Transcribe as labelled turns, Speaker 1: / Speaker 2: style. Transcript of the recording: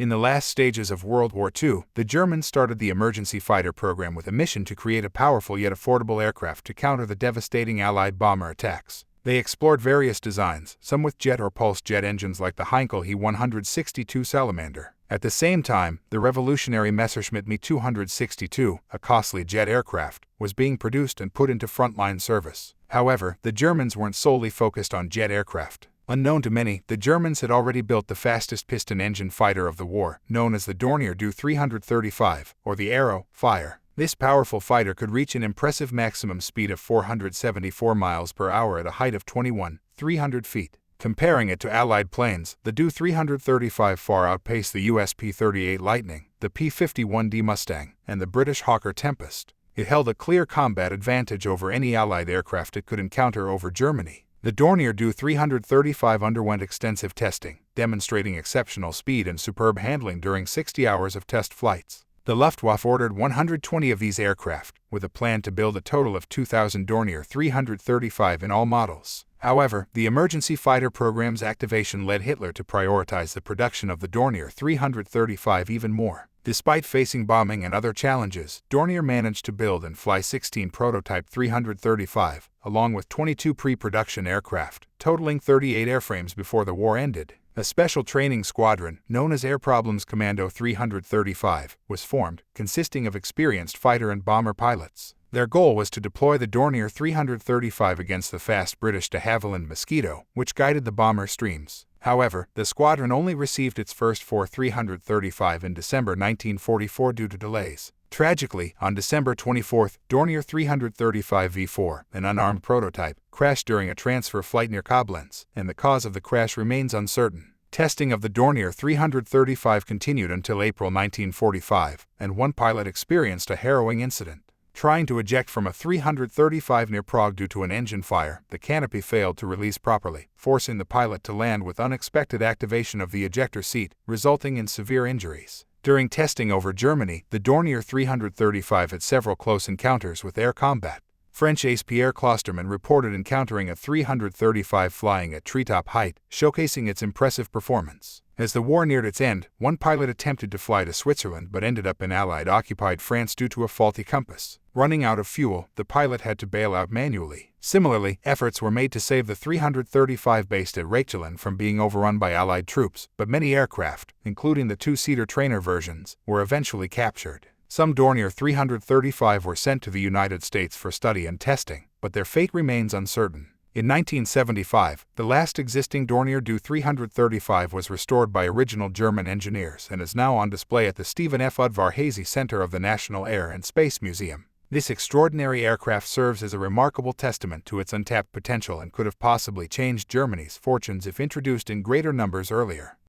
Speaker 1: In the last stages of World War II, the Germans started the emergency fighter program with a mission to create a powerful yet affordable aircraft to counter the devastating Allied bomber attacks. They explored various designs, some with jet or pulse jet engines like the Heinkel He-162 Salamander. At the same time, the revolutionary Messerschmitt Me-262, a costly jet aircraft, was being produced and put into frontline service. However, the Germans weren't solely focused on jet aircraft. Unknown to many, the Germans had already built the fastest piston-engine fighter of the war, known as the Dornier Do-335, or the Arrow Fire. This powerful fighter could reach an impressive maximum speed of 474 miles per hour at a height of 21,300 feet. Comparing it to Allied planes, the Do-335 far outpaced the US P-38 Lightning, the P-51D Mustang, and the British Hawker Tempest. It held a clear combat advantage over any Allied aircraft it could encounter over Germany. The Dornier Do-335 underwent extensive testing, demonstrating exceptional speed and superb handling during 60 hours of test flights. The Luftwaffe ordered 120 of these aircraft, with a plan to build a total of 2,000 Dornier 335 in all models. However, the emergency fighter program's activation led Hitler to prioritize the production of the Dornier 335 even more. Despite facing bombing and other challenges, Dornier managed to build and fly 16 prototype 335, along with 22 pre-production aircraft, totaling 38 airframes before the war ended. A special training squadron, known as Air Problems Commando 335, was formed, consisting of experienced fighter and bomber pilots. Their goal was to deploy the Dornier 335 against the fast British de Havilland Mosquito, which guided the bomber streams. However, the squadron only received its first 335 in December 1944 due to delays. Tragically, on December 24, Dornier 335 V4, an unarmed prototype, crashed during a transfer flight near Koblenz, and the cause of the crash remains uncertain. Testing of the Dornier 335 continued until April 1945, and one pilot experienced a harrowing incident. Trying to eject from a 335 near Prague due to an engine fire, the canopy failed to release properly, forcing the pilot to land with unexpected activation of the ejector seat, resulting in severe injuries. During testing over Germany, the Dornier 335 had several close encounters with air combat. French ace Pierre Closterman reported encountering a 335 flying at treetop height, showcasing its impressive performance. As the war neared its end, one pilot attempted to fly to Switzerland but ended up in Allied-occupied France due to a faulty compass. Running out of fuel, the pilot had to bail out manually. Similarly, efforts were made to save the 335 based at Rachelen from being overrun by Allied troops, but many aircraft, including the two-seater trainer versions, were eventually captured. Some Dornier 335 were sent to the United States for study and testing, but their fate remains uncertain. In 1975, the last existing Dornier Do-335 was restored by original German engineers and is now on display at the Stephen F. Udvar-Hazy Center of the National Air and Space Museum. This extraordinary aircraft serves as a remarkable testament to its untapped potential and could have possibly changed Germany's fortunes if introduced in greater numbers earlier.